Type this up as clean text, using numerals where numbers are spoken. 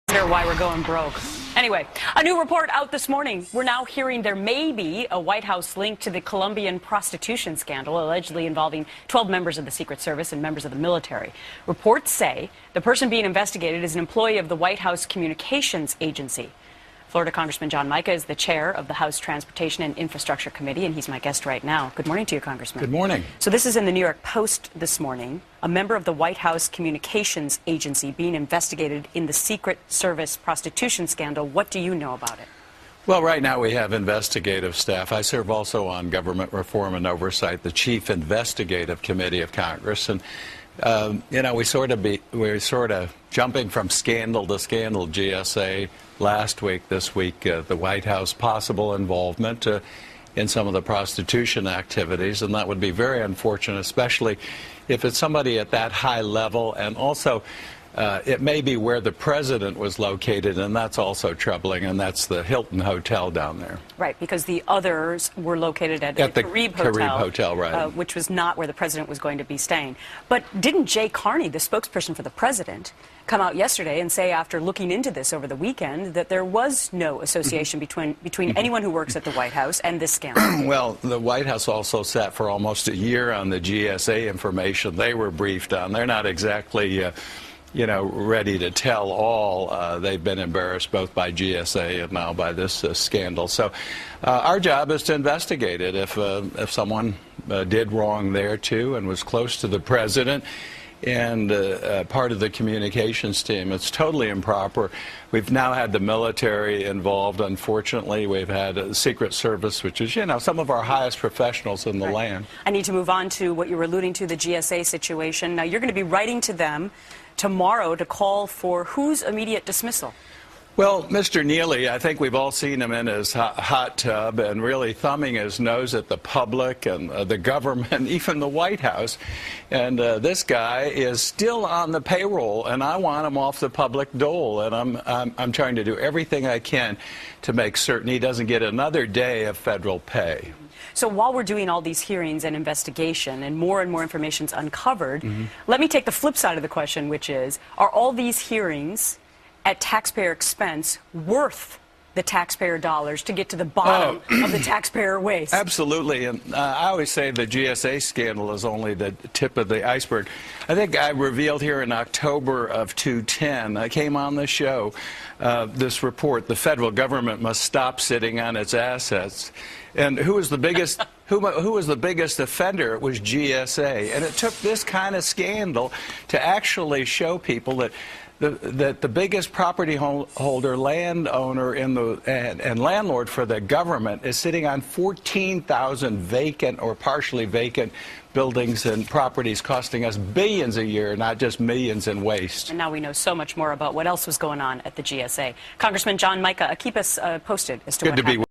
Why we're going broke. Anyway, a new report out this morning. We're now hearing there may be a White House link to the Colombian prostitution scandal, allegedly involving 12 members of the Secret Service and members of the military. Reports say the person being investigated is an employee of the White House Communications Agency. Florida Congressman John Mica is the chair of the House Transportation and Infrastructure Committee, and he's my guest right now. Good morning to you, Congressman. Good morning. So this is in the New York Post this morning. A member of the White House Communications Agency being investigated in the Secret Service prostitution scandal. What do you know about it? Well, right now we have investigative staff. I serve also on Government Reform and Oversight, the Chief Investigative Committee of Congress. And we're sort of jumping from scandal to scandal. GSA last week, this week, the White House possible involvement in some of the prostitution activities, and that would be very unfortunate, especially if it's somebody at that high level. And also, it may be where the president was located, and that's also troubling, and that's the Hilton Hotel down there. Right, because the others were located at the Carib Hotel, right. Which was not where the president was going to be staying. But didn't Jay Carney, the spokesperson for the president, come out yesterday and say, after looking into this over the weekend, that there was no association between anyone who works at the White House and this scandal? Well, the White House also sat for almost a year on the GSA information they were briefed on. They're not exactly ready to tell all. They've been embarrassed both by GSA and now by this scandal. So our job is to investigate it. If someone did wrong there, too, and was close to the president and part of the communications team, it's totally improper. We've now had the military involved, unfortunately. We've had a Secret Service, which is, some of our highest professionals in the land. I need to move on to what you were alluding to, the GSA situation. Now, you're going to be writing to them tomorrow to call for whose immediate dismissal? Well, Mr. Neely, I think we've all seen him in his hot tub and really thumbing his nose at the public and the government, even the White House. And this guy is still on the payroll, and I want him off the public dole. And I'm trying to do everything I can to make certain he doesn't get another day of federal pay. So while we're doing all these hearings and investigation and more information's uncovered, let me take the flip side of the question, which is, are all these hearings at taxpayer expense worth the taxpayer dollars to get to the bottom of the taxpayer waste? Absolutely. And I always say the GSA scandal is only the tip of the iceberg. I think I revealed here in October of 2010, I came on the show, this report, the federal government must stop sitting on its assets. And who was the biggest who was the biggest offender? It was GSA. And it took this kind of scandal to actually show people that the biggest property holder, landowner and landlord for the government is sitting on 14,000 vacant or partially vacant buildings and properties, costing us billions a year, not just millions in waste. And now we know so much more about what else was going on at the GSA. Congressman John Mica, keep us posted as to what happened.